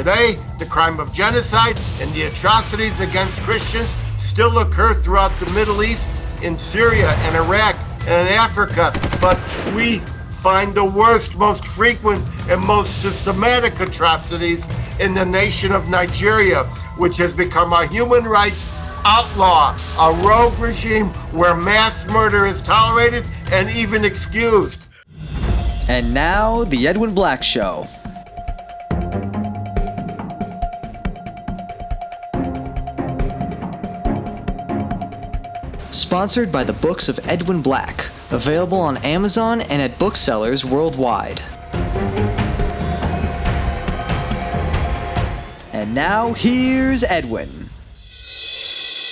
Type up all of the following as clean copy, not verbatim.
Today, the crime of genocide and the atrocities against Christians still occur throughout the Middle East, in Syria and Iraq and in Africa, but we find the worst, most frequent, and most systematic atrocities in the nation of Nigeria, which has become a human rights outlaw, a rogue regime where mass murder is tolerated and even excused. And now, The Edwin Black Show. Sponsored by the books of Edwin Black, available on Amazon and at booksellers worldwide. And now, here's Edwin.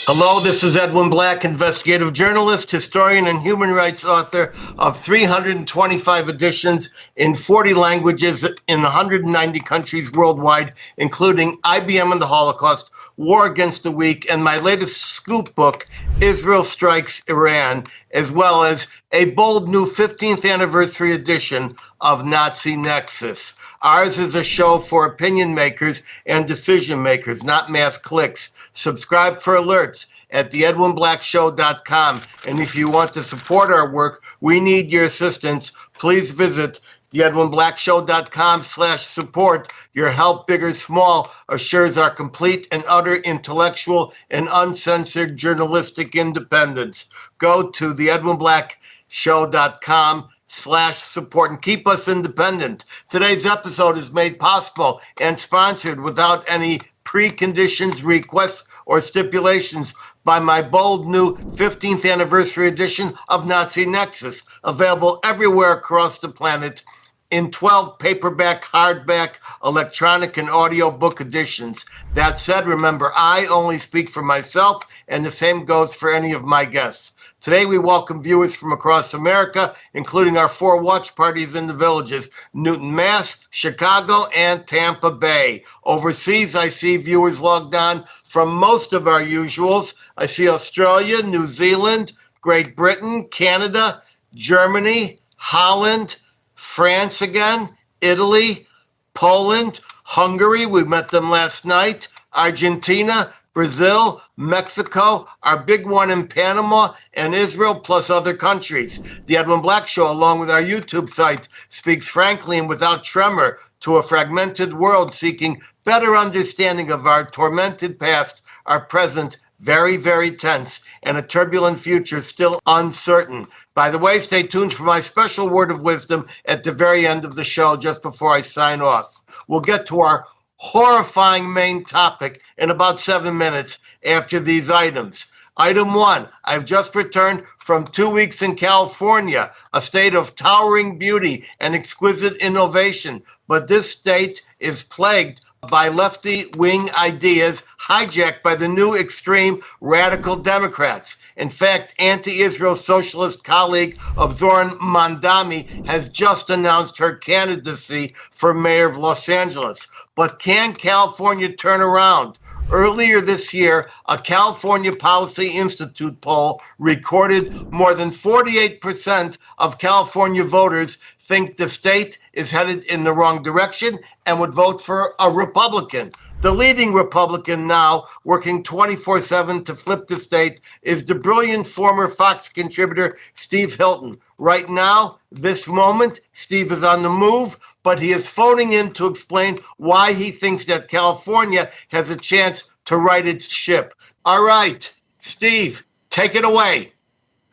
Hello, this is Edwin Black, investigative journalist, historian, and human rights author of 325 editions in 40 languages in 190 countries worldwide, including IBM and the Holocaust, War Against the Weak, and my latest scoop book, Israel Strikes Iran, as well as a bold new 15th anniversary edition of Nazi Nexus. Ours is a show for opinion makers and decision makers, not mass clicks. Subscribe for alerts at theedwinblackshow.com. And if you want to support our work, we need your assistance. Please visit theedwinblackshow.com/support. Your help, big or small, assures our complete and utter intellectual and uncensored journalistic independence. Go to theedwinblackshow.com/support and keep us independent. Today's episode is made possible and sponsored without any preconditions, requests, or stipulations by my bold new 15th anniversary edition of Nazi Nexus, available everywhere across the planet in 12 paperback, hardback, electronic, and audio book editions. That said, remember, I only speak for myself, and the same goes for any of my guests. Today, we welcome viewers from across America, including our 4 watch parties in the villages, Newton, Mass., Chicago, and Tampa Bay. Overseas, I see viewers logged on from most of our usuals. I see Australia, New Zealand, Great Britain, Canada, Germany, Holland, France again, Italy, Poland, Hungary, we met them last night, Argentina, Brazil, Mexico, our big one in Panama, and Israel, plus other countries. The Edwin Black Show, along with our YouTube site, speaks frankly and without tremor to a fragmented world seeking better understanding of our tormented past, our present, very, very tense, and a turbulent future still uncertain. By the way, stay tuned for my special word of wisdom at the very end of the show, just before I sign off. We'll get to our horrifying main topic in about 7 minutes after these items. Item 1, I've just returned from 2 weeks in California, a state of towering beauty and exquisite innovation. But this state is plagued by lefty-wing ideas hijacked by the new extreme radical Democrats. In fact, anti-Israel socialist colleague of Zoran Mandami has just announced her candidacy for mayor of Los Angeles. But can California turn around? Earlier this year, a California Policy Institute poll recorded more than 48% of California voters think the state is headed in the wrong direction and would vote for a Republican. The leading Republican now, working 24/7 to flip the state, is the brilliant former Fox contributor Steve Hilton. Right now, this moment, Steve is on the move, but he is phoning in to explain why he thinks that California has a chance to right its ship. All right, Steve, take it away.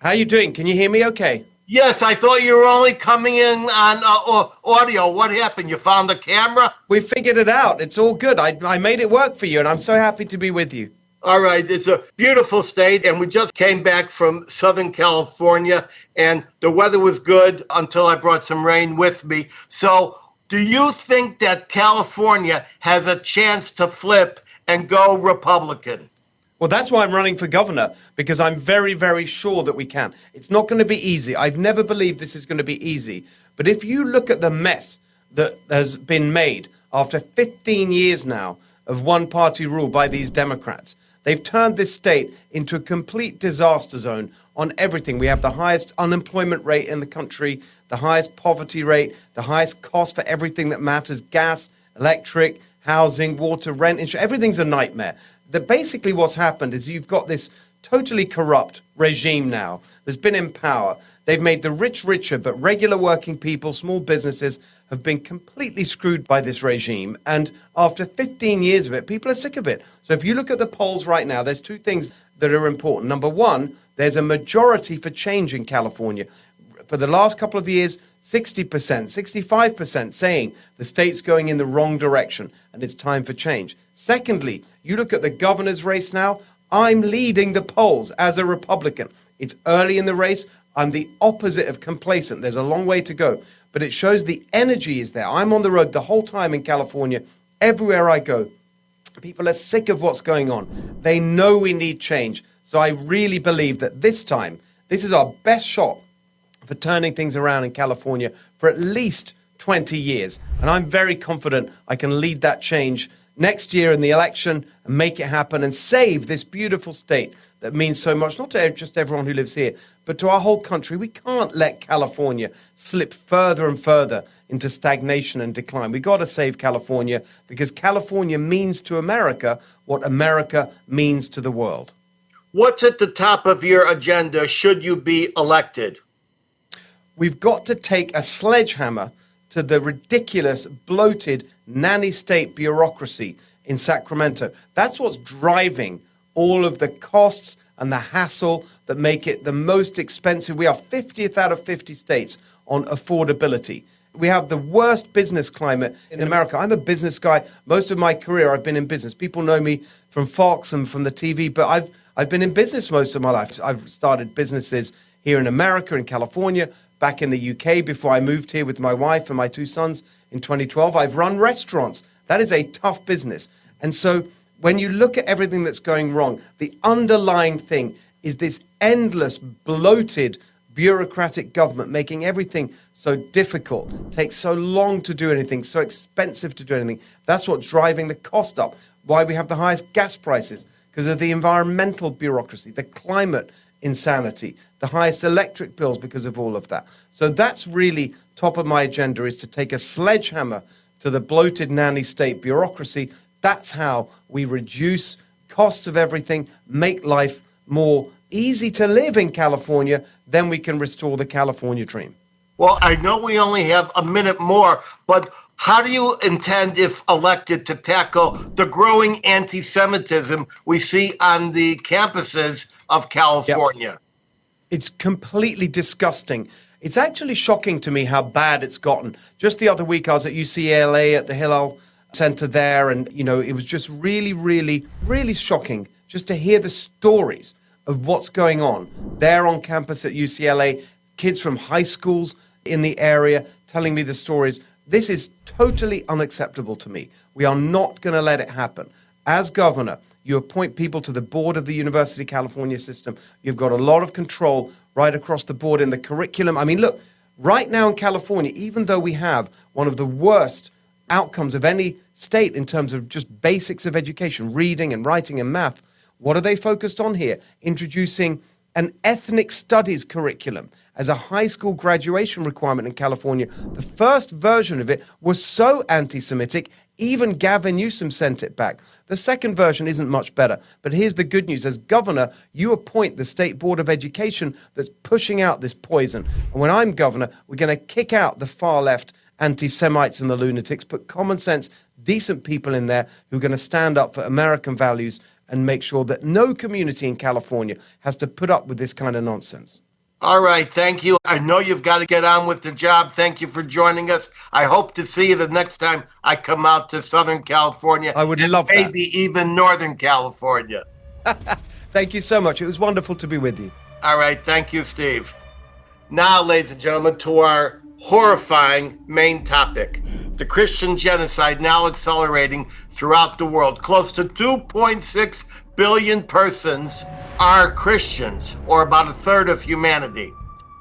How you doing? Can you hear me okay? Yes, I thought you were only coming in on audio. What happened? You found the camera? We figured it out. It's all good. I made it work for you, and I'm so happy to be with you. All right, it's a beautiful state, and we just came back from Southern California, and the weather was good until I brought some rain with me. So do you think that California has a chance to flip and go Republican? Well, that's why I'm running for governor, because I'm very, very sure that we can. It's not going to be easy. I've never believed this is going to be easy. But if you look at the mess that has been made after 15 years now of one-party rule by these Democrats, they've turned this state into a complete disaster zone on everything. We have the highest unemployment rate in the country, the highest poverty rate, the highest cost for everything that matters, gas, electric, housing, water, rent, insurance. Everything's a nightmare. Basically what's happened is you've got this totally corrupt regime now that's been in power. They've made the rich richer, but regular working people, small businesses have been completely screwed by this regime. And after 15 years of it, people are sick of it. So if you look at the polls right now, there's two things that are important. Number one, there's a majority for change in California. For the last couple of years, 60%, 65% saying the state's going in the wrong direction and it's time for change. Secondly, you look at the governor's race now, I'm leading the polls as a Republican. It's early in the race. I'm the opposite of complacent. There's a long way to go, but it shows the energy is there. I'm on the road the whole time in California. Everywhere I go, people are sick of what's going on. They know we need change. So I really believe that this time, this is our best shot for turning things around in California for at least 20 years. And I'm very confident I can lead that change next year in the election and make it happen and save this beautiful state that means so much, not to just everyone who lives here, but to our whole country. We can't let California slip further and further into stagnation and decline. We got to save California because California means to America what America means to the world. What's at the top of your agenda should you be elected? We've got to take a sledgehammer to the ridiculous, bloated, nanny state bureaucracy in Sacramento. That's what's driving all of the costs and the hassle that make it the most expensive. We are 50th out of 50 states on affordability. We have the worst business climate in America. I'm a business guy. Most of my career, I've been in business. People know me from Fox and from the TV, but I've been in business most of my life. I've started businesses here in America, in California, back in the UK before I moved here with my wife and my two sons in 2012. I've run restaurants. That is a tough business. And so when you look at everything that's going wrong, the underlying thing is this endless, bloated, bureaucratic government making everything so difficult, takes so long to do anything, so expensive to do anything. That's what's driving the cost up. Why we have the highest gas prices, because of the environmental bureaucracy, the climate insanity, the highest electric bills because of all of that. So that's really top of my agenda, is to take a sledgehammer to the bloated nanny state bureaucracy. That's how we reduce costs of everything, make life more easy to live in California. Then we can restore the California dream. Well, I know we only have a minute more, but how do you intend, if elected, to tackle the growing anti-Semitism we see on the campuses of California? Yep. It's completely disgusting. It's actually shocking to me how bad it's gotten. Just the other week, I was at UCLA at the Hillel Center there, and, it was just really, really, really shocking just to hear the stories of what's going on there on campus at UCLA, kids from high schools in the area telling me the stories. This is totally unacceptable to me. We are not going to let it happen. As governor, you appoint people to the board of the University of California system. You've got a lot of control right across the board in the curriculum. I mean, look, right now in California, even though we have one of the worst outcomes of any state in terms of just basics of education, reading and writing and math, what are they focused on here? Introducing an ethnic studies curriculum as a high school graduation requirement in California. The first version of it was so anti-Semitic, even Gavin Newsom sent it back. The second version isn't much better. But here's the good news. As governor, you appoint the State Board of Education that's pushing out this poison. And when I'm governor, we're going to kick out the far left anti-Semites and the lunatics, put common sense, decent people in there who are going to stand up for American values and make sure that no community in California has to put up with this kind of nonsense. All right. Thank you. I know you've got to get on with the job. Thank you for joining us. I hope to see you the next time I come out to Southern California. I would love that. Maybe even Northern California. Thank you so much. It was wonderful to be with you. All right. Thank you, Steve. Now, ladies and gentlemen, to our horrifying main topic, the Christian genocide now accelerating throughout the world. Close to 2.6 billion persons are Christians, or about a third of humanity.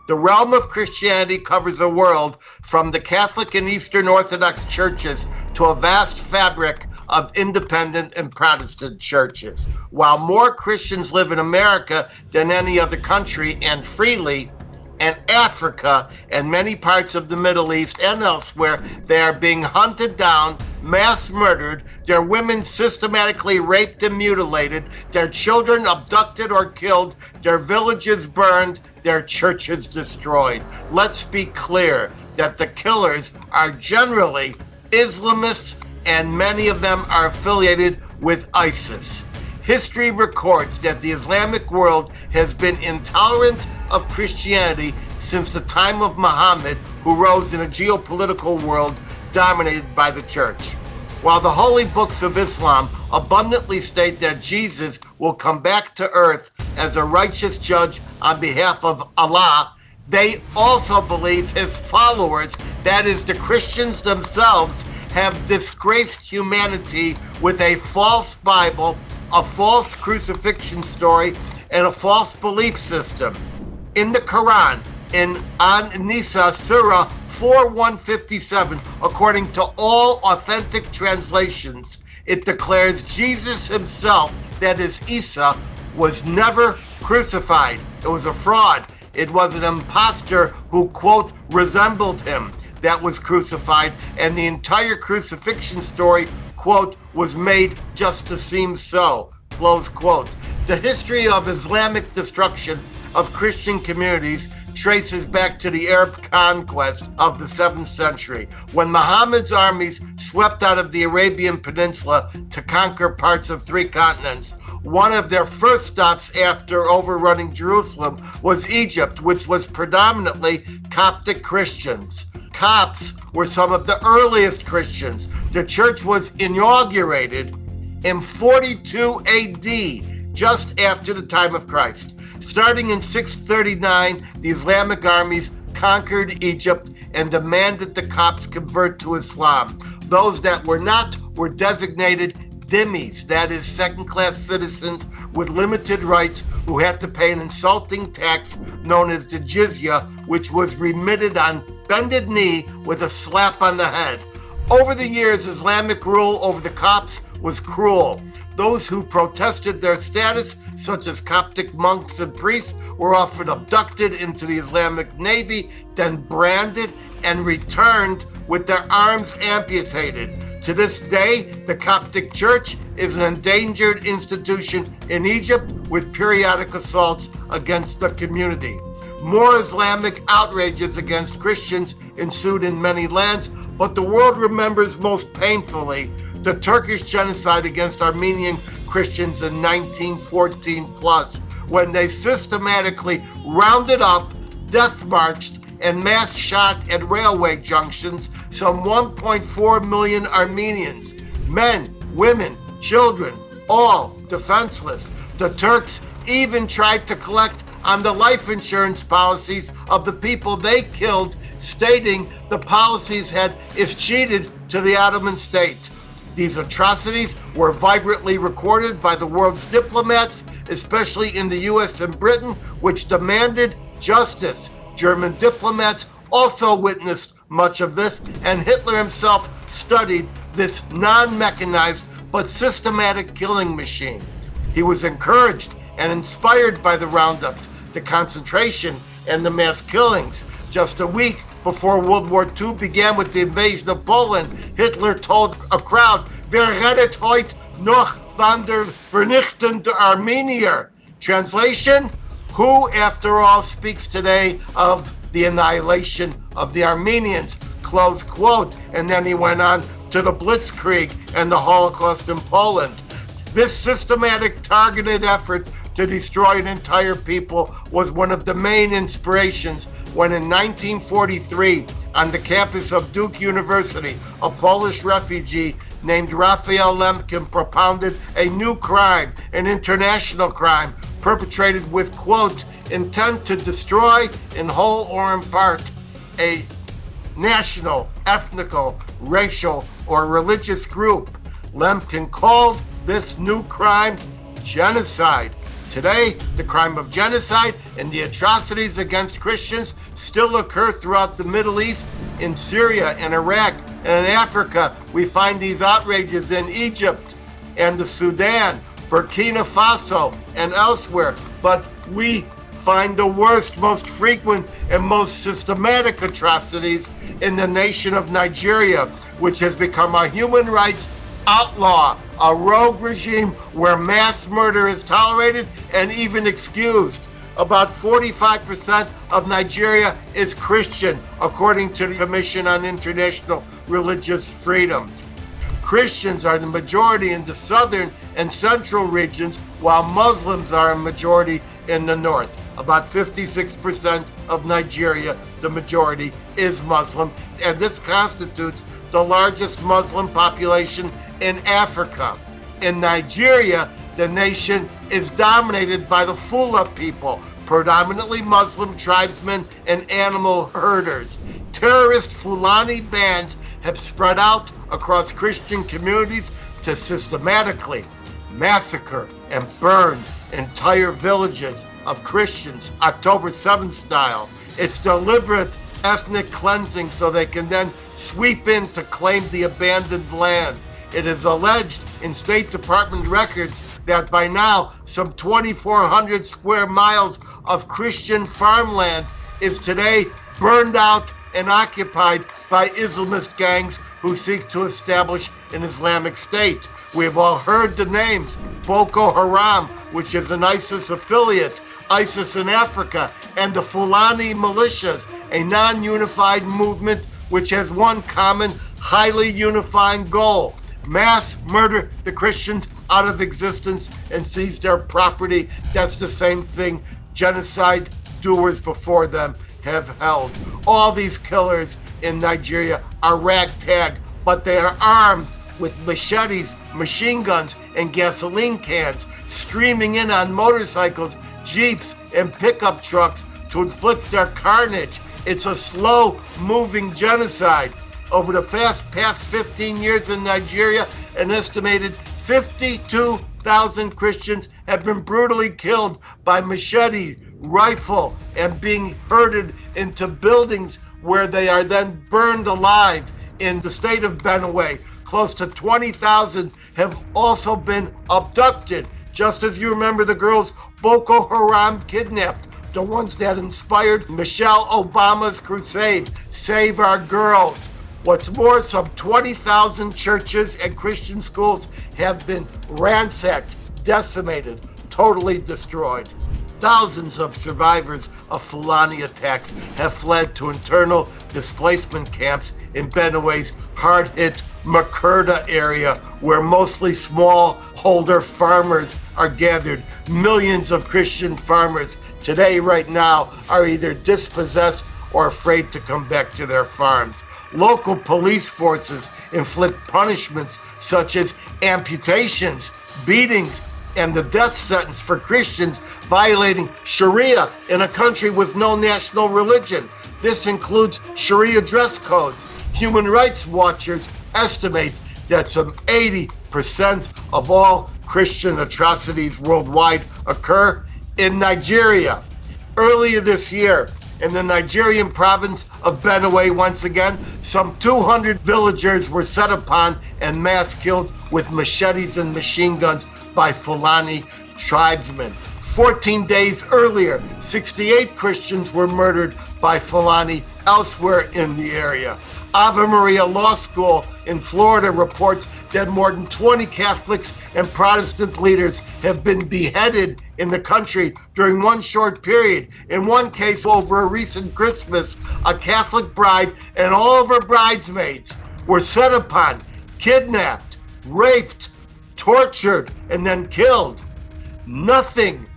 The realm of Christianity covers the world from the Catholic and Eastern Orthodox churches to a vast fabric of independent and Protestant churches. While more Christians live in America than any other country, and freely, and Africa and many parts of the Middle East and elsewhere, they are being hunted down, mass murdered, their women systematically raped and mutilated, their children abducted or killed, their villages burned, their churches destroyed. Let's be clear that the killers are generally Islamists, and many of them are affiliated with ISIS. History records that the Islamic world has been intolerant of Christianity since the time of Muhammad, who rose in a geopolitical world dominated by the church. While the holy books of Islam abundantly state that Jesus will come back to earth as a righteous judge on behalf of Allah, they also believe his followers, that is, the Christians themselves, have disgraced humanity with a false Bible, a false crucifixion story, and a false belief system. In the Quran, in An-Nisa Surah 4:157, according to all authentic translations, it declares Jesus himself, that is Isa, was never crucified. It was a fraud. It was an impostor who, quote, resembled him that was crucified, and the entire crucifixion story, quote, was made just to seem so, close quote. The history of Islamic destruction of Christian communities traces back to the Arab conquest of the 7th century, when Muhammad's armies swept out of the Arabian Peninsula to conquer parts of 3 continents. One of their first stops after overrunning Jerusalem was Egypt, which was predominantly Coptic Christians. Copts were some of the earliest Christians. The church was inaugurated in 42 AD, just after the time of Christ. Starting in 639, the Islamic armies conquered Egypt and demanded the Copts convert to Islam. Those that were not were designated dhimmis, that is, second-class citizens with limited rights who had to pay an insulting tax known as the jizya, which was remitted on bended knee with a slap on the head. Over the years, Islamic rule over the Copts was cruel. Those who protested their status, such as Coptic monks and priests, were often abducted into the Islamic Navy, then branded and returned with their arms amputated. To this day, the Coptic Church is an endangered institution in Egypt with periodic assaults against the community. More Islamic outrages against Christians ensued in many lands, but the world remembers most painfully the Turkish genocide against Armenian Christians in 1914 plus, when they systematically rounded up, death marched, and mass shot at railway junctions some 1.4 million Armenians, men, women, children, all defenseless. The Turks even tried to collect on the life insurance policies of the people they killed, stating the policies had escheated to the Ottoman state. These atrocities were vibrantly recorded by the world's diplomats, especially in the US and Britain, which demanded justice. German diplomats also witnessed much of this, and Hitler himself studied this non-mechanized but systematic killing machine. He was encouraged and inspired by the roundups, the concentration, and the mass killings. Just a week before World War II began with the invasion of Poland, Hitler told a crowd, "Wer redet heute noch von der Vernichtung der Armenier?" Translation, who, after all, speaks today of the annihilation of the Armenians, close quote. And then he went on to the Blitzkrieg and the Holocaust in Poland. This systematic, targeted effort to destroy an entire people was one of the main inspirations when in 1943, on the campus of Duke University, a Polish refugee named Raphael Lemkin propounded a new crime, an international crime, perpetrated with, quote, intent to destroy in whole or in part a national, ethnical, racial, or religious group. Lemkin called this new crime genocide. Today, the crime of genocide and the atrocities against Christians still occur throughout the Middle East, in Syria and Iraq, and in Africa. We find these outrages in Egypt and the Sudan, Burkina Faso, and elsewhere. But we find the worst, most frequent, and most systematic atrocities in the nation of Nigeria, which has become a human rights outlaw, a rogue regime where mass murder is tolerated and even excused. About 45% of Nigeria is Christian, according to the Commission on International Religious Freedom. Christians are the majority in the southern and central regions, while Muslims are a majority in the north. About 56% of Nigeria, the majority, is Muslim, and this constitutes the largest Muslim population in Africa. In Nigeria, the nation is dominated by the Fula people, predominantly Muslim tribesmen and animal herders. Terrorist Fulani bands have spread out across Christian communities to systematically massacre and burn entire villages of Christians, October 7th style. It's deliberate ethnic cleansing so they can then sweep in to claim the abandoned land. It is alleged in State Department records that by now some 2,400 square miles of Christian farmland is today burned out and occupied by Islamist gangs who seek to establish an Islamic State. We have all heard the names: Boko Haram, which is an ISIS affiliate, ISIS in Africa, and the Fulani militias, a non-unified movement which has one common, highly unifying goal: mass murder the Christians out of existence and seize their property. That's the same thing genocide doers before them have held. All these killers in Nigeria are ragtag, but they are armed with machetes, machine guns, and gasoline cans, streaming in on motorcycles, jeeps, and pickup trucks to inflict their carnage. It's a slow-moving genocide. Over the past 15 years in Nigeria, an estimated 52,000 Christians have been brutally killed by machete, rifle, and being herded into buildings where they are then burned alive. In the state of Benue, close to 20,000 have also been abducted, just as you remember the girls Boko Haram kidnapped, the ones that inspired Michelle Obama's crusade, Save Our Girls. What's more, some 20,000 churches and Christian schools have been ransacked, decimated, totally destroyed. Thousands of survivors of Fulani attacks have fled to internal displacement camps in Benue's hard-hit Makurda area, where mostly smallholder farmers are gathered. Millions of Christian farmers today, right now, are either dispossessed or afraid to come back to their farms. Local police forces inflict punishments such as amputations, beatings, and the death sentence for Christians violating Sharia in a country with no national religion. This includes Sharia dress codes. Human rights watchers estimate that some 80% of all Christian atrocities worldwide occur in Nigeria. Earlier this year, in the Nigerian province of Benue, once again, some 200 villagers were set upon and mass killed with machetes and machine guns by Fulani tribesmen. 14 days earlier, 68 Christians were murdered by Fulani elsewhere in the area. Ave Maria Law School in Florida reports that more than 20 Catholics and Protestant leaders have been beheaded in the country during one short period. In one case, over a recent Christmas, a Catholic bride and all of her bridesmaids were set upon, kidnapped, raped, tortured, and then killed. Nothing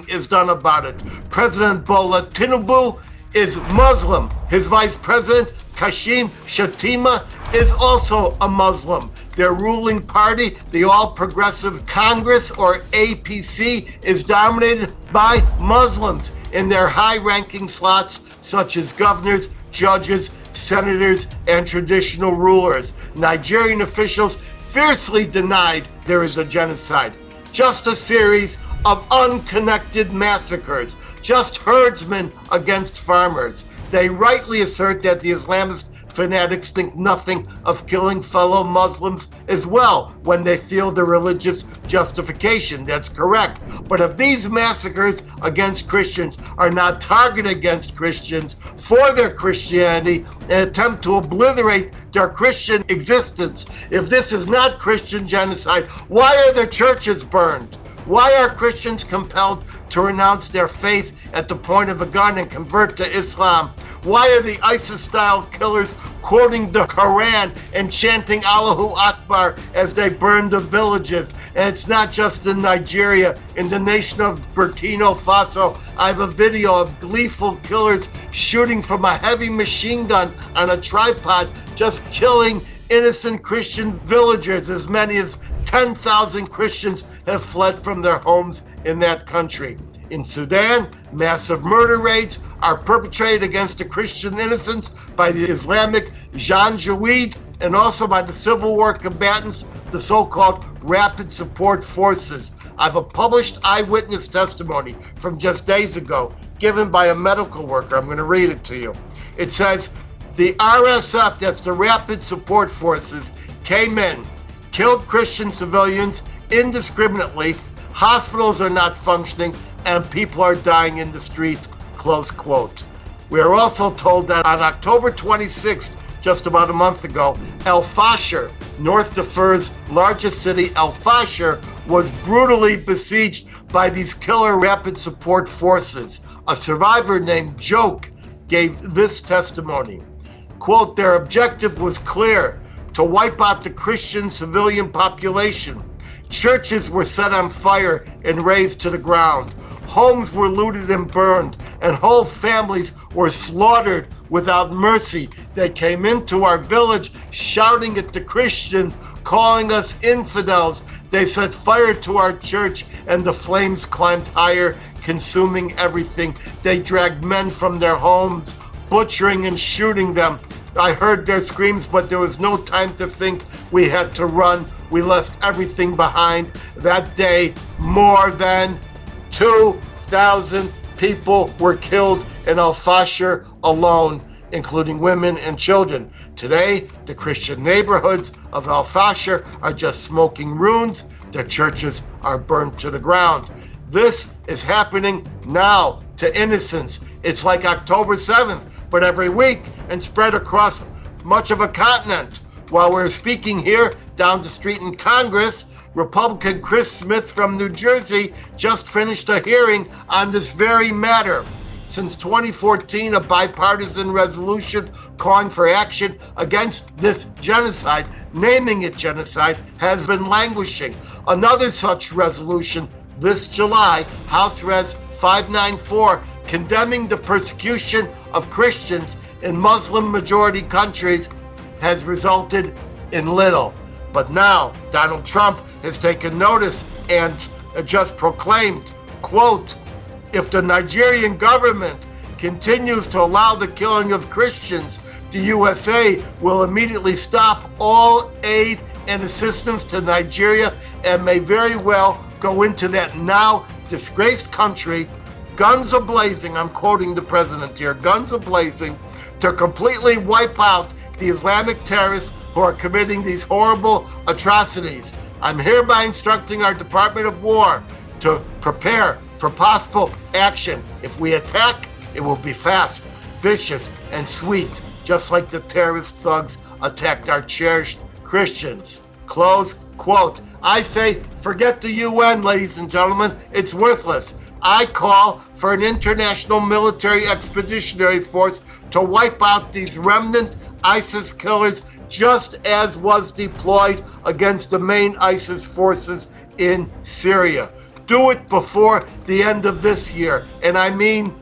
is done about it. President Bola Tinubu is Muslim. His vice president, Kashim Shettima, is also a Muslim. Their ruling party, the All Progressive Congress, or APC, is dominated by Muslims in their high-ranking slots, such as governors, judges, senators, and traditional rulers. Nigerian officials fiercely denied there is a genocide, just a series of unconnected massacres, just herdsmen against farmers. They rightly assert that the Islamist fanatics think nothing of killing fellow Muslims as well when they feel the religious justification. That's correct. But if these massacres against Christians are not targeted against Christians for their Christianity and attempt to obliterate their Christian existence, if this is not Christian genocide, why are their churches burned? Why are Christians compelled to renounce their faith at the point of a gun and convert to Islam? Why are the ISIS-style killers quoting the Quran and chanting Allahu Akbar as they burn the villages? And it's not just in Nigeria. In the nation of Burkina Faso, I have a video of gleeful killers shooting from a heavy machine gun on a tripod, just killing innocent Christian villagers. As many as 10,000 Christians have fled from their homes in that country. In Sudan, massive murder raids are perpetrated against the Christian innocents by the Islamic Janjaweed and also by the Civil War combatants, the so-called Rapid Support Forces. I have a published eyewitness testimony from just days ago given by a medical worker. I'm going to read it to you. It says, the RSF, that's the Rapid Support Forces, came in, killed Christian civilians indiscriminately, hospitals are not functioning, and people are dying in the street, close quote. We are also told that on October 26th, just about a month ago, El Fasher, North Darfur's largest city, El Fasher, was brutally besieged by these killer rapid support forces. A survivor named Joke gave this testimony. Quote, their objective was clear, to wipe out the Christian civilian population. Churches were set on fire and razed to the ground. Homes were looted and burned, and whole families were slaughtered without mercy. They came into our village shouting at the Christians, calling us infidels. They set fire to our church, and the flames climbed higher, consuming everything. They dragged men from their homes, butchering and shooting them. I heard their screams, but there was no time to think. We had to run. We left everything behind. That day, more than 2,000 people were killed in Al Fasher alone, including women and children. Today, the Christian neighborhoods of Al Fasher are just smoking ruins. Their churches are burned to the ground. This is happening now to innocents. It's like October 7th, but every week and spread across much of a continent. While we're speaking here down the street in Congress, Republican Chris Smith from New Jersey just finished a hearing on this very matter. Since 2014, a bipartisan resolution calling for action against this genocide, naming it genocide, has been languishing. Another such resolution this July, House Res 594, condemning the persecution of Christians in Muslim-majority countries, has resulted in little. But now, Donald Trump has taken notice and just proclaimed, quote, if the Nigerian government continues to allow the killing of Christians, the USA will immediately stop all aid and assistance to Nigeria and may very well go into that now disgraced country, guns a-blazing, I'm quoting the president here, guns a-blazing, to completely wipe out the Islamic terrorists who are committing these horrible atrocities. I'm hereby instructing our Department of War to prepare for possible action. If we attack, it will be fast, vicious, and sweet, just like the terrorist thugs attacked our cherished Christians. Close quote. I say, forget the UN, ladies and gentlemen. It's worthless. I call for an international military expeditionary force to wipe out these remnant ISIS killers, just as was deployed against the main ISIS forces in Syria. Do it before the end of this year, and I mean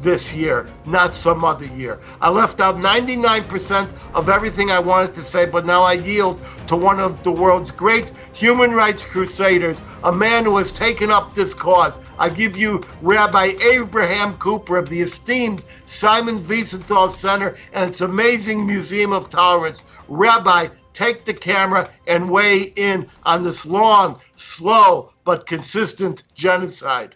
this year, not some other year. I left out 99% of everything I wanted to say, but now I yield to one of the world's great human rights crusaders, a man who has taken up this cause. I give you Rabbi Abraham Cooper of the esteemed Simon Wiesenthal Center and its amazing Museum of Tolerance. Rabbi, take the camera and weigh in on this long, slow, but consistent genocide.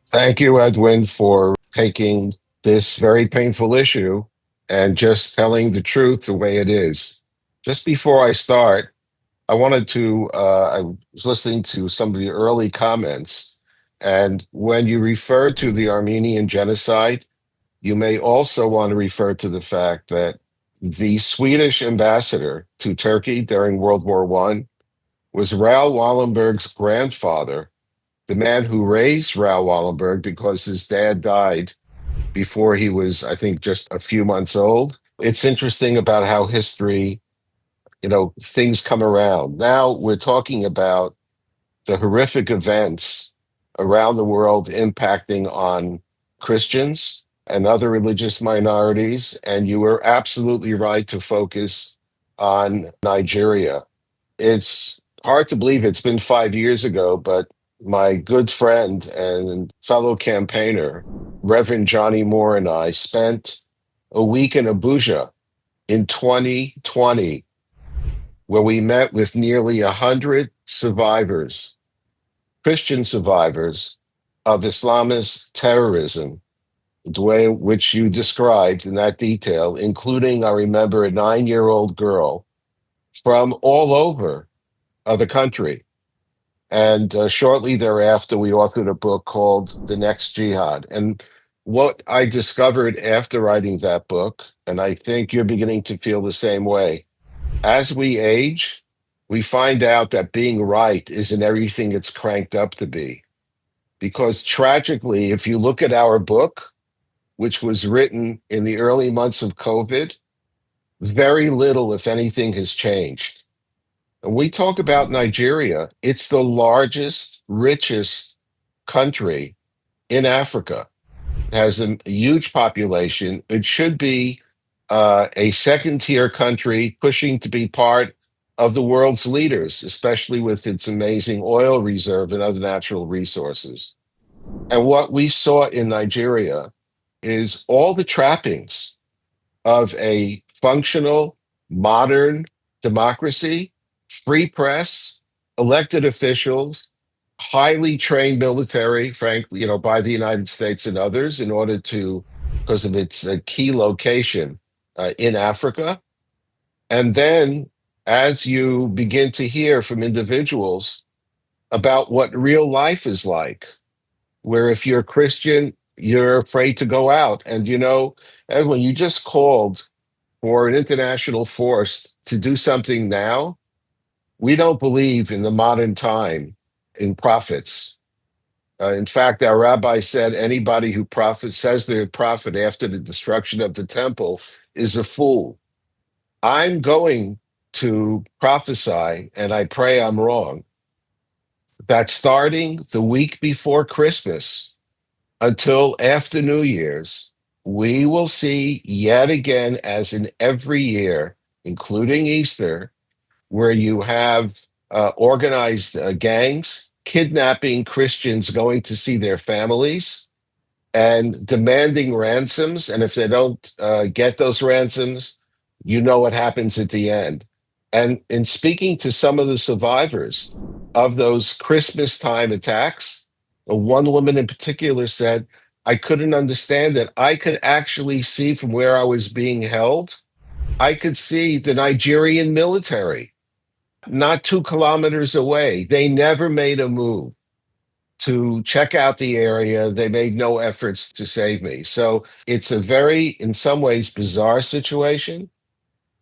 Thank you, Edwin, for taking this very painful issue and just telling the truth the way it is. Just before I start, I was listening to some of the early comments, and when you refer to the Armenian genocide, you may also want to refer to the fact that the Swedish ambassador to Turkey during World War I was Raoul Wallenberg's grandfather, the man who raised Raoul Wallenberg because his dad died before he was, I think, just a few months old. It's interesting about how history, things come around. Now we're talking about the horrific events around the world impacting on Christians and other religious minorities. And you were absolutely right to focus on Nigeria. It's hard to believe it's been 5 years ago, but my good friend and fellow campaigner, Reverend Johnny Moore, and I spent a week in Abuja in 2020, where we met with nearly 100 survivors, Christian survivors of Islamist terrorism, the way in which you described in that detail, including, I remember, a 9-year-old girl from all over the country. And shortly thereafter, we authored a book called The Next Jihad. And what I discovered after writing that book, and I think you're beginning to feel the same way, as we age, we find out that being right isn't everything it's cranked up to be. Because tragically, if you look at our book, which was written in the early months of COVID, very little, if anything, has changed. And we talk about Nigeria, it's the largest, richest country in Africa. It has a huge population. It should be a second-tier country pushing to be part of the world's leaders, especially with its amazing oil reserve and other natural resources. And what we saw in Nigeria is all the trappings of a functional, modern democracy, free press, elected officials, highly trained military, frankly, by the United States and others in order to, because of its key location in Africa. And then as you begin to hear from individuals about what real life is like, where if you're a Christian, you're afraid to go out. And Edwin, you just called for an international force to do something now. We don't believe in the modern time in prophets. In fact, our rabbi said anybody who says they're a prophet after the destruction of the temple is a fool. I'm going to prophesy, and I pray I'm wrong, that starting the week before Christmas until after New Year's, we will see yet again, as in every year, including Easter, where you have organized gangs kidnapping Christians going to see their families and demanding ransoms. And if they don't get those ransoms, you know what happens at the end. And in speaking to some of the survivors of those Christmas time attacks, one woman in particular said, I couldn't understand it. I could actually see from where I was being held, I could see the Nigerian military not 2 kilometers away. They never made a move to check out the area. They made no efforts to save me. So it's a very, in some ways, bizarre situation.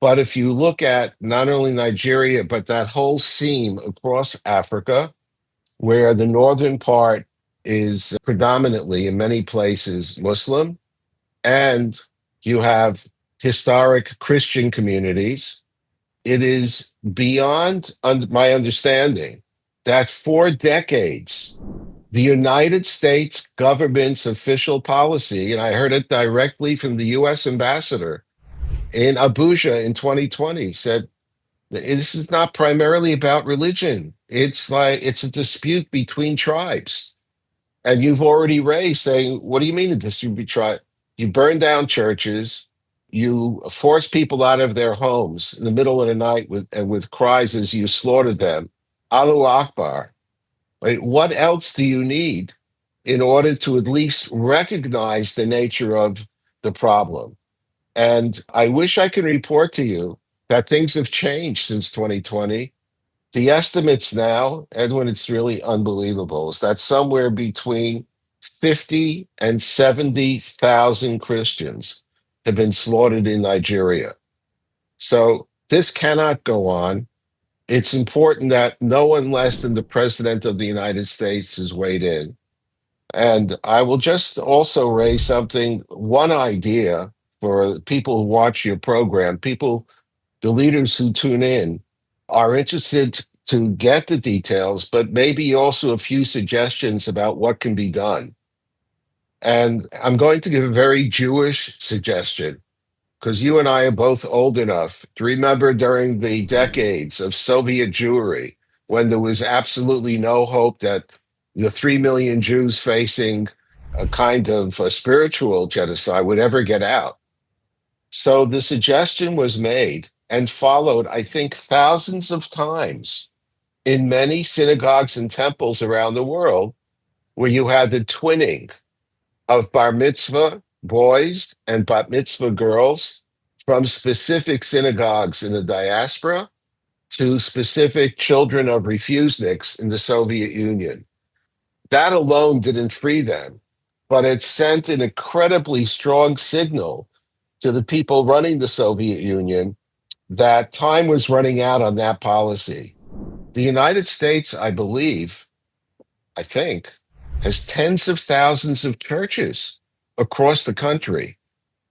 But if you look at not only Nigeria, but that whole seam across Africa, where the northern part is predominantly, in many places, Muslim, and you have historic Christian communities, it is beyond my understanding that for decades, the United States government's official policy, and I heard it directly from the U.S. ambassador in Abuja in 2020, said, this is not primarily about religion. It's a dispute between tribes. And you've already raised saying, what do you mean a dispute between tribes? You burn down churches, you force people out of their homes in the middle of the night with cries as you slaughter them. Allahu Akbar. Right? What else do you need in order to at least recognize the nature of the problem? And I wish I could report to you that things have changed since 2020. The estimates now, Edwin, it's really unbelievable, is that somewhere between 50 and 70,000 Christians have been slaughtered in Nigeria. So this cannot go on. It's important that no one less than the President of the United States is weighed in. And I will just also raise something, one idea for people who watch your program, people, the leaders who tune in are interested to get the details, but maybe also a few suggestions about what can be done. And I'm going to give a very Jewish suggestion, because you and I are both old enough to remember during the decades of Soviet Jewry, when there was absolutely no hope that the 3 million Jews facing a kind of a spiritual genocide would ever get out. So the suggestion was made and followed, I think, thousands of times in many synagogues and temples around the world, where you had the twinning of bar mitzvah boys and bat mitzvah girls from specific synagogues in the diaspora to specific children of refuseniks in the Soviet Union. That alone didn't free them, but it sent an incredibly strong signal to the people running the Soviet Union that time was running out on that policy. The United States, I believe, I think, has tens of thousands of churches across the country.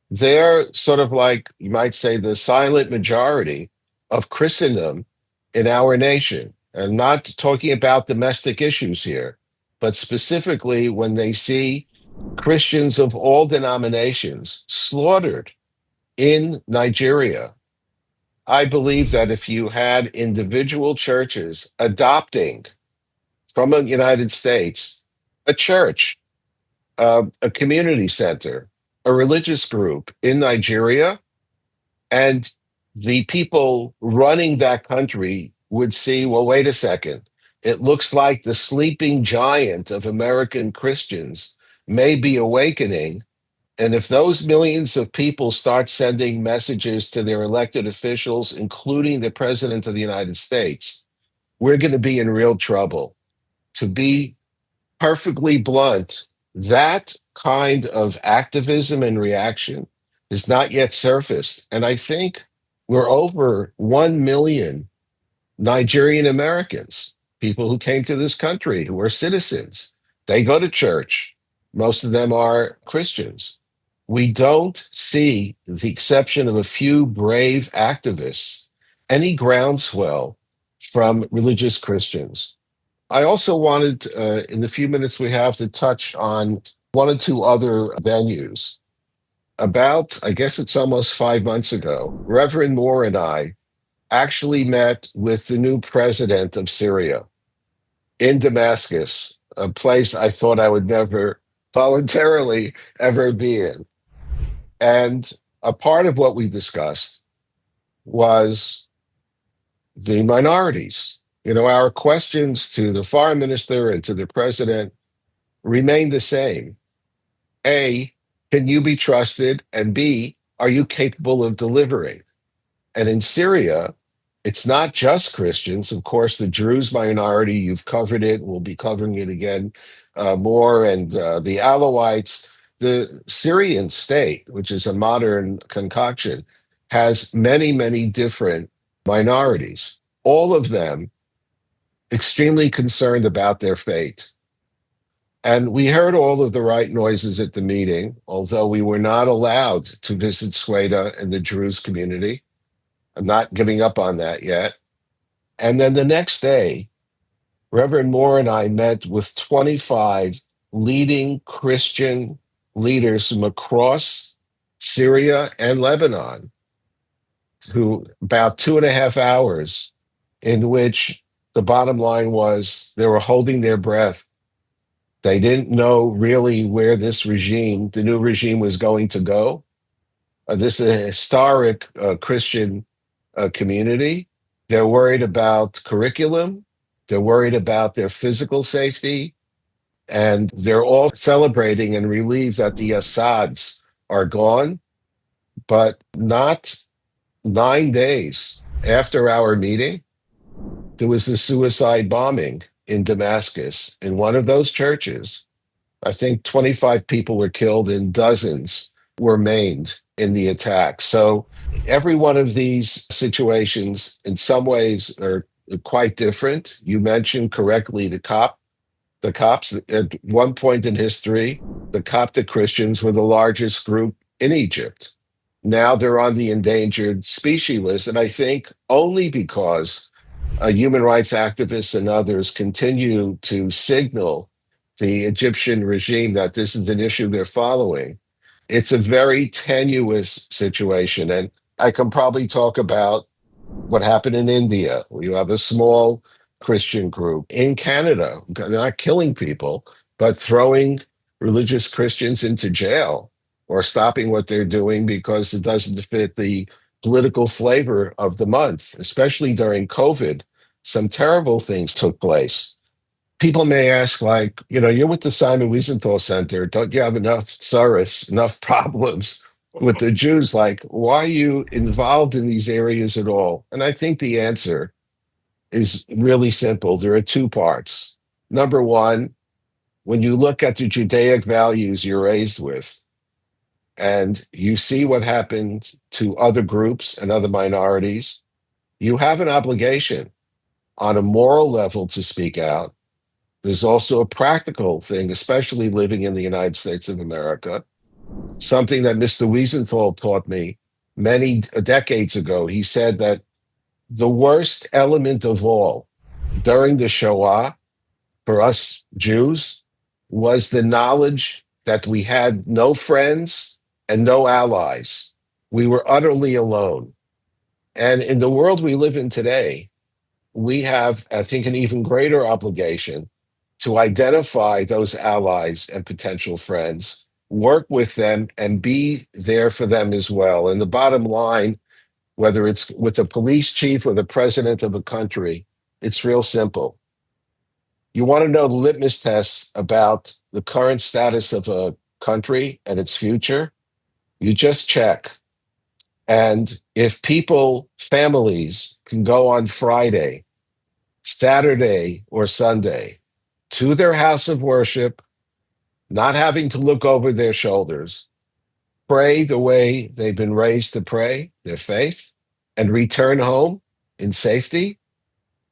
They're sort of like, you might say, the silent majority of Christendom in our nation. And not talking about domestic issues here, but specifically when they see Christians of all denominations slaughtered in Nigeria. I believe that if you had individual churches adopting from the United States a church, a community center, a religious group in Nigeria, and the people running that country would see, well, wait a second, it looks like the sleeping giant of American Christians may be awakening. And if those millions of people start sending messages to their elected officials, including the President of the United States, we're going to be in real trouble. To be perfectly blunt, that kind of activism and reaction is not yet surfaced. And I think we're over 1 million Nigerian Americans, people who came to this country, who are citizens. They go to church. Most of them are Christians. We don't see, with the exception of a few brave activists, any groundswell from religious Christians. I also wanted, in the few minutes we have, to touch on one or two other venues. About, I guess it's almost 5 months ago, Reverend Moore and I actually met with the new president of Syria in Damascus, a place I thought I would never voluntarily ever be in. And a part of what we discussed was the minorities. You know, our questions to the foreign minister and to the president remain the same. A, can you be trusted? And B, are you capable of delivering? And in Syria, it's not just Christians. Of course, the Druze minority, you've covered it. We'll be covering it again more. And the Alawites, the Syrian state, which is a modern concoction, has many, many different minorities, all of them extremely concerned about their fate. And we heard all of the right noises at the meeting, although we were not allowed to visit Sweda and the Druze community. I'm not giving up on that yet. And then the next day, Reverend Moore and I met with 25 leading Christian leaders from across Syria and Lebanon, who about 2.5 hours, in which the bottom line was they were holding their breath. They didn't know really where this regime, the new regime, was going to go. This is a historic Christian community. They're worried about curriculum. They're worried about their physical safety. And they're all celebrating and relieved that the Assads are gone. But not 9 days after our meeting, there was a suicide bombing in Damascus in one of those churches. I think 25 people were killed and dozens were maimed in the attack. So every one of these situations, in some ways, are quite different. You mentioned correctly the Copts. At one point in history, the Coptic Christians were the largest group in Egypt. Now they're on the endangered species list, and I think only because human rights activists and others continue to signal the Egyptian regime that this is an issue they're following. It's a very tenuous situation. And I can probably talk about what happened in India, where you have a small Christian group. In Canada, they're not killing people, but throwing religious Christians into jail or stopping what they're doing because it doesn't fit the political flavor of the month, especially during COVID. Some terrible things took place. People may ask, like, you're with the Simon Wiesenthal Center. Don't you have enough sorrows, enough problems with the Jews? Like, why are you involved in these areas at all? And I think the answer is really simple. There are two parts. Number one, when you look at the Judaic values you're raised with, and you see what happened to other groups and other minorities, you have an obligation on a moral level to speak out. There's also a practical thing, especially living in the United States of America, something that Mr. Wiesenthal taught me many decades ago. He said that the worst element of all during the Shoah for us Jews was the knowledge that we had no friends and no allies. We were utterly alone. And in the world we live in today, we have, I think, an even greater obligation to identify those allies and potential friends, work with them, and be there for them as well. And the bottom line, whether it's with the police chief or the president of a country, it's real simple. You want to know the litmus test about the current status of a country and its future? You just check. And if people, families, can go on Friday, Saturday, or Sunday to their house of worship, not having to look over their shoulders, pray the way they've been raised to pray, their faith, and return home in safety,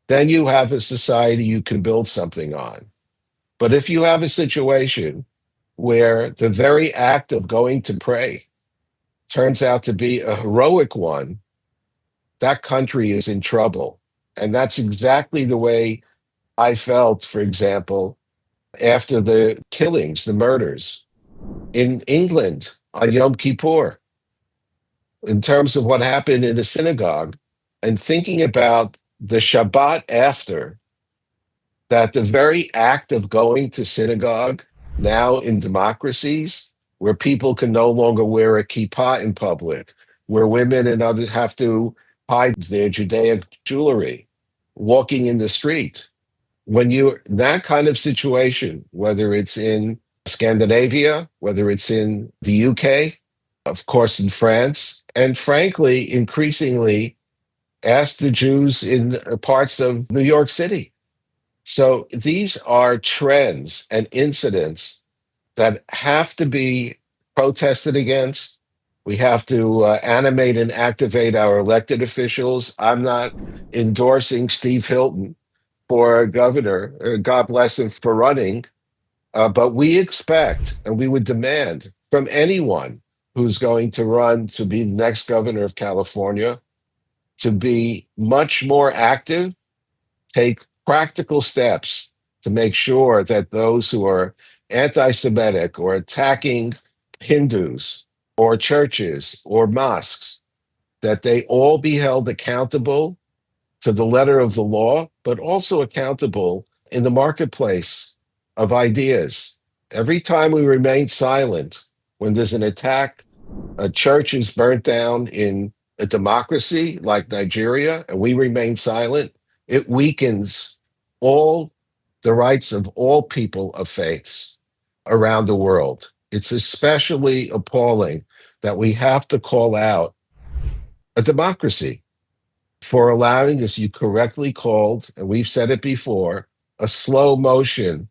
then you have a society you can build something on. But if you have a situation where the very act of going to pray turns out to be a heroic one, that country is in trouble. And that's exactly the way I felt, for example, after the killings, the murders in England on Yom Kippur, in terms of what happened in a synagogue, and thinking about the Shabbat after, that the very act of going to synagogue now in democracies where people can no longer wear a kippah in public, where women and others have to hide their Judaic jewelry, walking in the street. When you're in that kind of situation, whether it's in Scandinavia, whether it's in the UK, of course in France, and frankly, increasingly, ask the Jews in parts of New York City. So these are trends and incidents that have to be protested against. We have to animate and activate our elected officials. I'm not endorsing Steve Hilton for governor. God bless him for running. But we expect and we would demand from anyone who's going to run to be the next governor of California to be much more active, take practical steps to make sure that those who are anti-Semitic or attacking Hindus or churches or mosques, that they all be held accountable to the letter of the law, but also accountable in the marketplace of ideas. Every time we remain silent when there's an attack, a church is burnt down in a democracy like Nigeria, and we remain silent, it weakens all the rights of all people of faiths around the world. It's especially appalling that we have to call out a democracy for allowing, as you correctly called, and we've said it before, a slow motion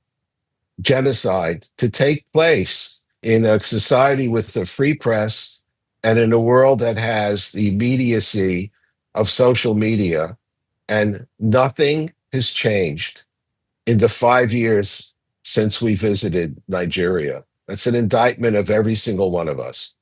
genocide to take place in a society with a free press and in a world that has the immediacy of social media. And nothing has changed in the 5 years since we visited Nigeria. That's an indictment of every single one of us.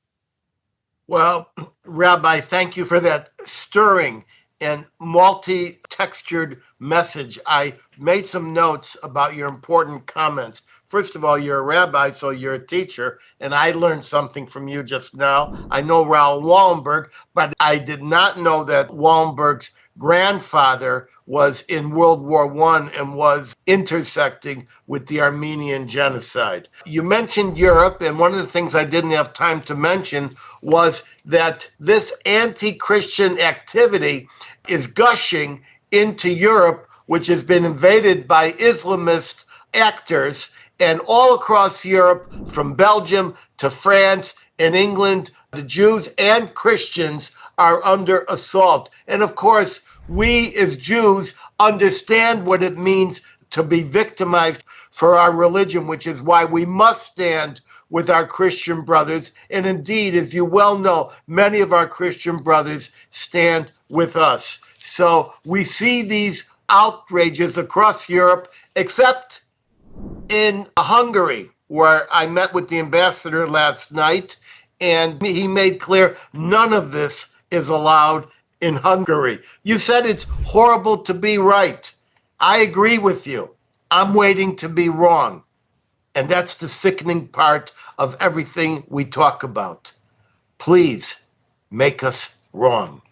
Well, Rabbi, thank you for that stirring and multi-textured message. I made some notes about your important comments. First of all, you're a rabbi, so you're a teacher, and I learned something from you just now. I know Raoul Wallenberg, but I did not know that Wallenberg's grandfather was in World War I and was intersecting with the Armenian genocide. You mentioned Europe, and one of the things I didn't have time to mention was that this anti-Christian activity is gushing into Europe, which has been invaded by Islamist actors, and all across Europe, from Belgium to France and England, the Jews and Christians are under assault. And of course, we as Jews understand what it means to be victimized for our religion, which is why we must stand with our Christian brothers. And indeed, as you well know, many of our Christian brothers stand with us. So we see these outrages across Europe, except in Hungary, where I met with the ambassador last night, and he made clear none of this is allowed in Hungary. You said it's horrible to be right. I agree with you. I'm waiting to be wrong. And that's the sickening part of everything we talk about. Please make us wrong.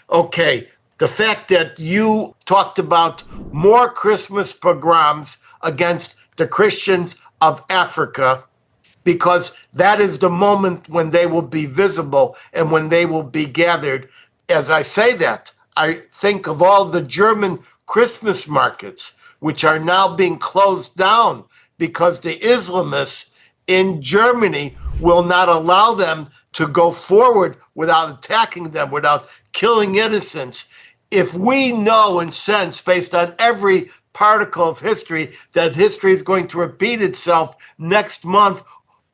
Okay, the fact that you talked about more Christmas pogroms against the Christians of Africa, because that is the moment when they will be visible and when they will be gathered. As I say that, I think of all the German Christmas markets, which are now being closed down because the Islamists in Germany will not allow them to go forward without attacking them, without killing innocents. If we know and sense, based on every particle of history, that history is going to repeat itself next month,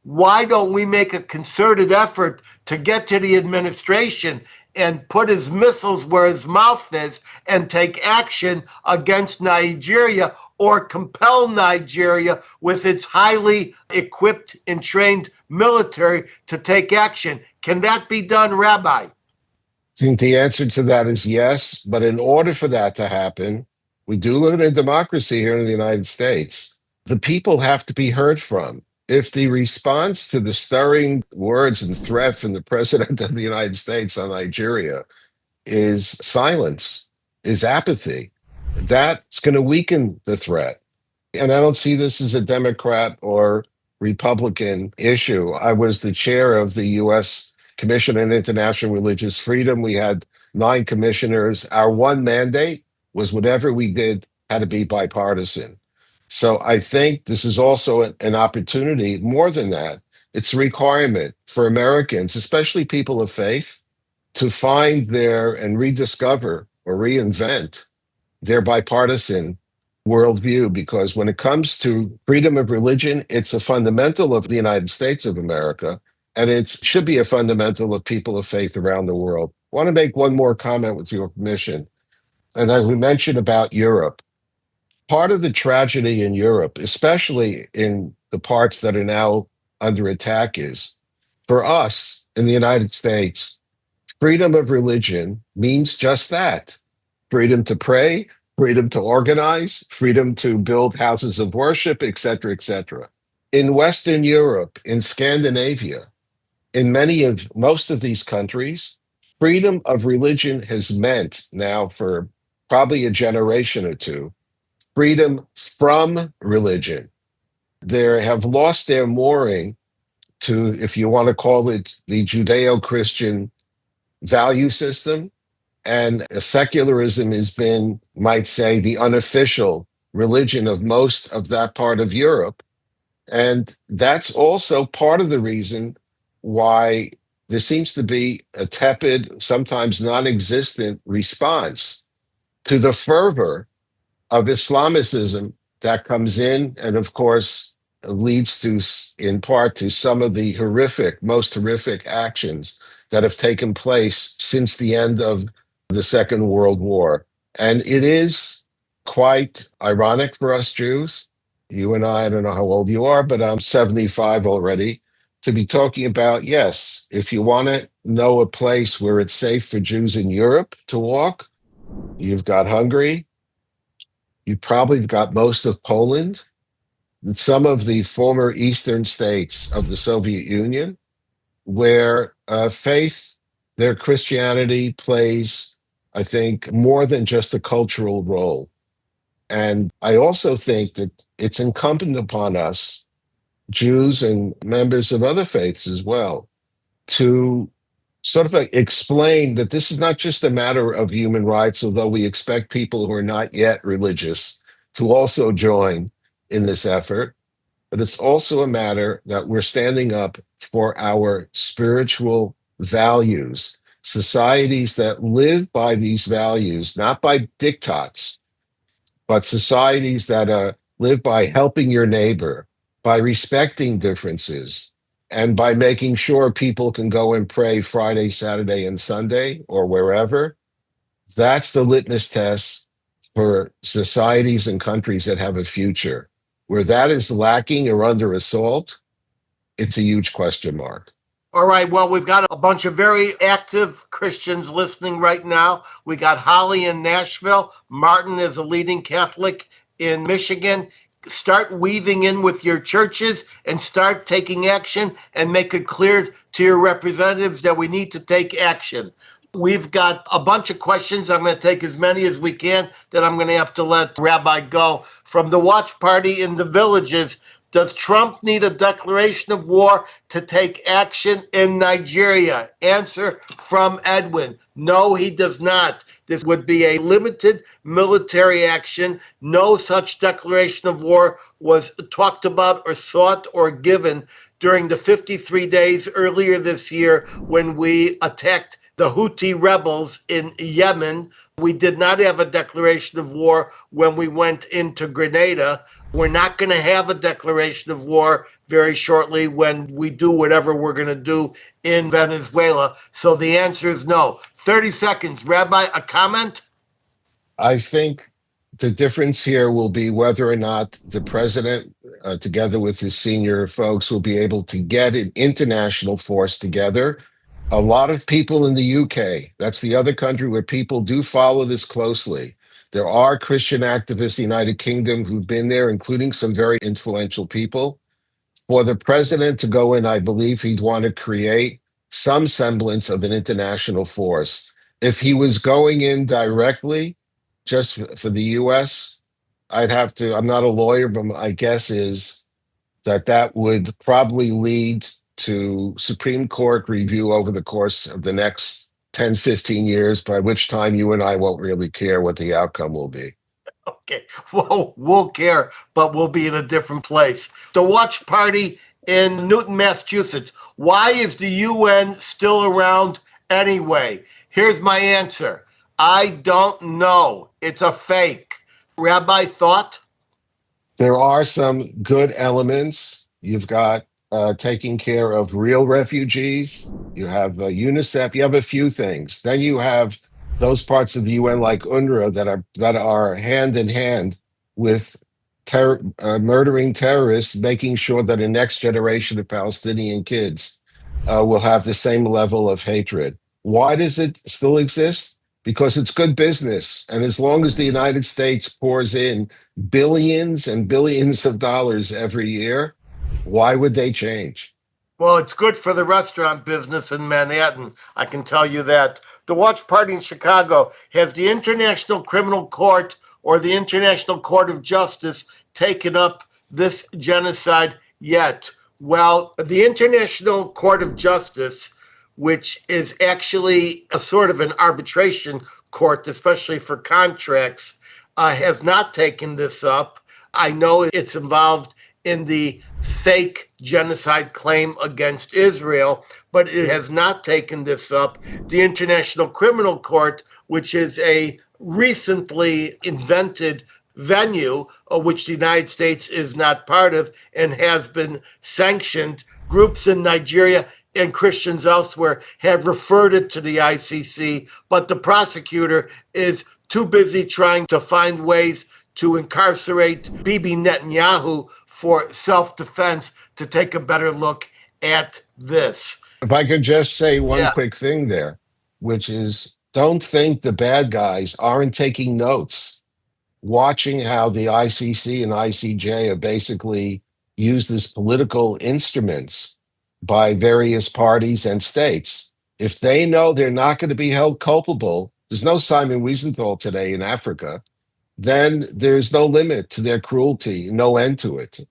why don't we make a concerted effort to get to the administration and put his missiles where his mouth is and take action against Nigeria, or compel Nigeria with its highly equipped and trained military to take action? Can that be done, Rabbi? I think the answer to that is yes, but in order for that to happen, we do live in a democracy here in the United States. The people have to be heard from. If the response to the stirring words and threat from the president of the United States on Nigeria is silence, is apathy, that's going to weaken the threat. And I don't see this as a Democrat or Republican issue. I was the chair of the U.S. Commission on International Religious Freedom. We had 9 commissioners. Our one mandate was whatever we did had to be bipartisan. So I think this is also an opportunity. More than that, it's a requirement for Americans, especially people of faith, to find their and rediscover or reinvent their bipartisan worldview, because when it comes to freedom of religion, it's a fundamental of the United States of America, and it should be a fundamental of people of faith around the world. I want to make one more comment with your permission. And as we mentioned about Europe, part of the tragedy in Europe, especially in the parts that are now under attack, is for us in the United States, freedom of religion means just that: freedom to pray, freedom to organize, freedom to build houses of worship, et cetera, et cetera. In Western Europe, in Scandinavia, in most of these countries, freedom of religion has meant now for probably a generation or two, freedom from religion. They have lost their mooring to, if you want to call it, the Judeo-Christian value system. And secularism has been, might say, the unofficial religion of most of that part of Europe. And that's also part of the reason why there seems to be a tepid, sometimes non-existent response to the fervor of Islamicism that comes in, and of course leads to, in part, to some of the most horrific actions that have taken place since the end of the Second World War. And it is quite ironic for us Jews, you and I don't know how old you are, but I'm 75 already, to be talking about, yes, if you want to know a place where it's safe for Jews in Europe to walk, you've got Hungary, you probably have got most of Poland, some of the former eastern states of the Soviet Union, where faith, their Christianity plays, I think, more than just a cultural role. And I also think that it's incumbent upon us, Jews and members of other faiths as well, to sort of explain that this is not just a matter of human rights, although we expect people who are not yet religious to also join in this effort, but it's also a matter that we're standing up for our spiritual values, societies that live by these values, not by diktats, but societies that live by helping your neighbor, by respecting differences, and by making sure people can go and pray Friday, Saturday, and Sunday, or wherever. That's the litmus test for societies and countries that have a future. Where that is lacking or under assault, it's a huge question mark. All right, well, we've got a bunch of very active Christians listening right now. We got Holly in Nashville. Martin is a leading Catholic in Michigan. Start weaving in with your churches and start taking action and make it clear to your representatives that we need to take action. We've got a bunch of questions. I'm going to take as many as we can. Then I'm going to have to let Rabbi go. From the watch party in the villages, does Trump need a declaration of war to take action in Nigeria? Answer from Edwin. No, he does not. This would be a limited military action. No such declaration of war was talked about or sought or given during the 53 days earlier this year when we attacked the Houthi rebels in Yemen. We did not have a declaration of war when we went into Grenada. We're not going to have a declaration of war very shortly when we do whatever we're going to do in Venezuela. So the answer is no. 30 seconds. Rabbi, a comment? I think the difference here will be whether or not the president, together with his senior folks, will be able to get an international force together. A lot of people in the UK, that's the other country where people do follow this closely. There are Christian activists in the United Kingdom who've been there, including some very influential people. For the president to go in, I believe he'd want to create some semblance of an international force. If he was going in directly, just for the US, I'm not a lawyer, but my guess is that would probably lead to Supreme Court review over the course of the next 10, 15 years, by which time you and I won't really care what the outcome will be. Okay, well, we'll care, but we'll be in a different place. The watch party in Newton, Massachusetts. Why is the UN still around anyway? Here's my answer. I don't know. It's a fake. Rabbi, thought? There are some good elements. You've got taking care of real refugees. You have UNICEF. You have a few things. Then you have those parts of the UN like UNRWA that are hand in hand with murdering terrorists, making sure that a next generation of Palestinian kids will have the same level of hatred. Why does it still exist? Because it's good business. And as long as the United States pours in billions and billions of dollars every year, why would they change? Well, it's good for the restaurant business in Manhattan. I can tell you that. The watch party in Chicago. Has the International Criminal Court or the International Court of Justice taken up this genocide yet? Well, the International Court of Justice, which is actually a sort of an arbitration court, especially for contracts, has not taken this up. I know it's involved in the fake genocide claim against Israel, but it has not taken this up. The International Criminal Court, which is a recently invented venue, which the United States is not part of and has been sanctioned. Groups in Nigeria and Christians elsewhere have referred it to the ICC, but the prosecutor is too busy trying to find ways to incarcerate Bibi Netanyahu for self-defense to take a better look at this. If I could just say one Yeah. quick thing there, which is don't think the bad guys aren't taking notes, watching how the ICC and ICJ are basically used as political instruments by various parties and states. If they know they're not going to be held culpable, there's no Simon Wiesenthal today in Africa, then there's no limit to their cruelty, no end to it.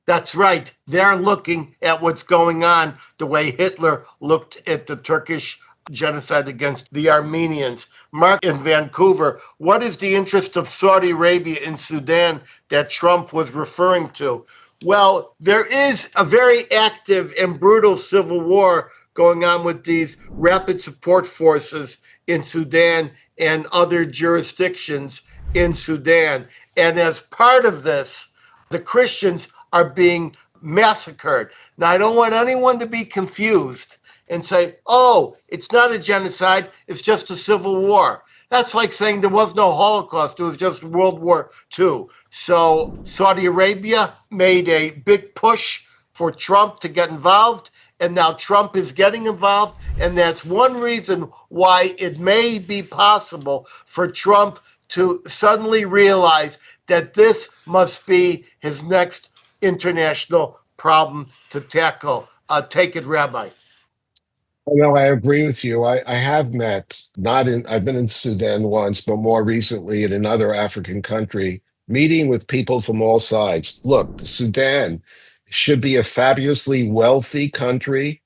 That's right. They're looking at what's going on the way Hitler looked at the Turkish genocide against the Armenians. Mark in Vancouver, what is the interest of Saudi Arabia in Sudan that Trump was referring to? Well, there is a very active and brutal civil war going on with these rapid support forces in Sudan and other jurisdictions in Sudan. And as part of this, the Christians are being massacred. Now, I don't want anyone to be confused and say, oh, it's not a genocide, it's just a civil war. That's like saying there was no Holocaust, it was just World War II. So Saudi Arabia made a big push for Trump to get involved, and now Trump is getting involved, and that's one reason why it may be possible for Trump to suddenly realize that this must be his next international problem to tackle. Take it, Rabbi. No, I agree with you. I have met, I've been in Sudan once, but more recently in another African country, meeting with people from all sides. Look, Sudan should be a fabulously wealthy country,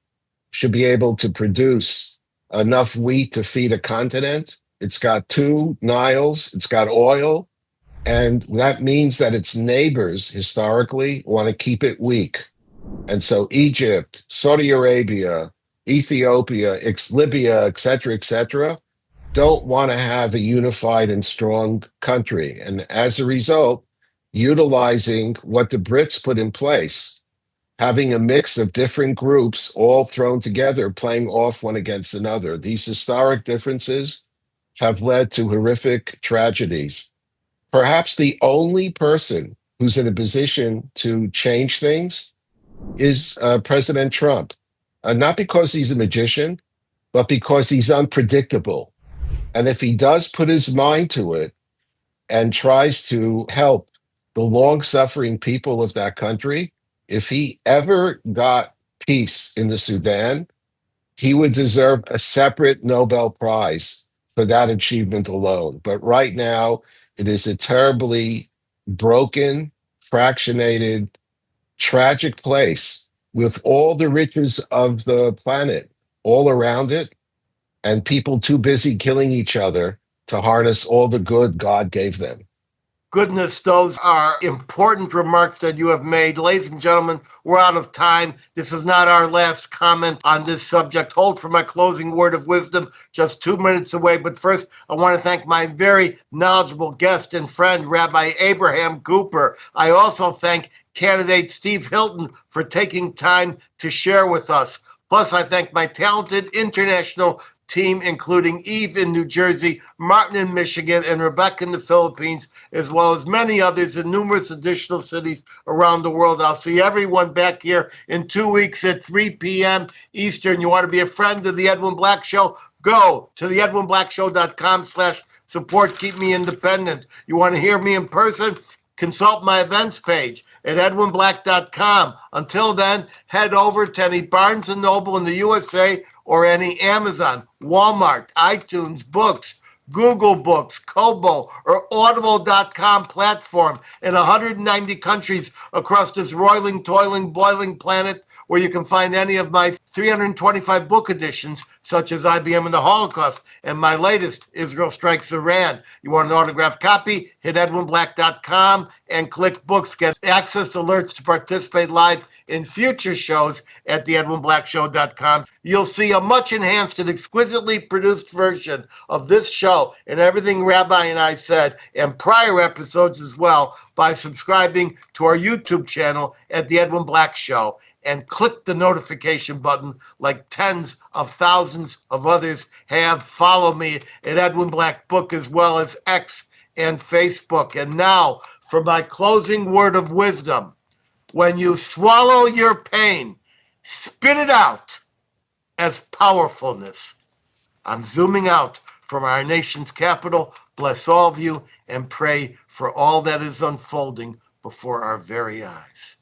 should be able to produce enough wheat to feed a continent. It's got 2 Niles, it's got oil, and that means that its neighbors historically want to keep it weak. And so Egypt, Saudi Arabia, Ethiopia, Libya, et cetera, don't want to have a unified and strong country. And as a result, utilizing what the Brits put in place, having a mix of different groups all thrown together, playing off one against another. These historic differences have led to horrific tragedies. Perhaps the only person who's in a position to change things is President Trump. Not because he's a magician, but because he's unpredictable. And if he does put his mind to it and tries to help the long-suffering people of that country, if he ever got peace in the Sudan, he would deserve a separate Nobel Prize for that achievement alone. But right now, it is a terribly broken, fractionated, tragic place with all the riches of the planet all around it, and people too busy killing each other to harness all the good God gave them. Goodness, those are important remarks that you have made. Ladies and gentlemen, we're out of time. This is not our last comment on this subject. Hold for my closing word of wisdom, just 2 minutes away. But first, I want to thank my very knowledgeable guest and friend, Rabbi Abraham Cooper. I also thank candidate Steve Hilton for taking time to share with us. Plus, I thank my talented international team, including Eve in New Jersey, Martin in Michigan, and Rebecca in the Philippines, as well as many others in numerous additional cities around the world. I'll see everyone back here in 2 weeks at 3 p.m. Eastern. You want to be a friend of the Edwin Black Show? Go to the edwinblackshow.com/support. Keep me independent. You want to hear me in person? Consult my events page at edwinblack.com. Until then, head over to any Barnes & Noble in the USA or any Amazon, Walmart, iTunes, Books, Google Books, Kobo, or Audible.com platform in 190 countries across this roiling, toiling, boiling planet where you can find any of my 325 book editions, such as IBM and the Holocaust, and my latest, Israel Strikes Iran. You want an autographed copy? Hit edwinblack.com and click books. Get access alerts to participate live in future shows at theedwinblackshow.com. You'll see a much enhanced and exquisitely produced version of this show and everything Rabbi and I said, and prior episodes as well, by subscribing to our YouTube channel at The Edwin Black Show, and click the notification button like tens of thousands of others have. Follow me at Edwin Black Book as well as X and Facebook. And now for my closing word of wisdom. When you swallow your pain, spit it out as powerfulness. I'm zooming out from our nation's capital. Bless all of you and pray for all that is unfolding before our very eyes.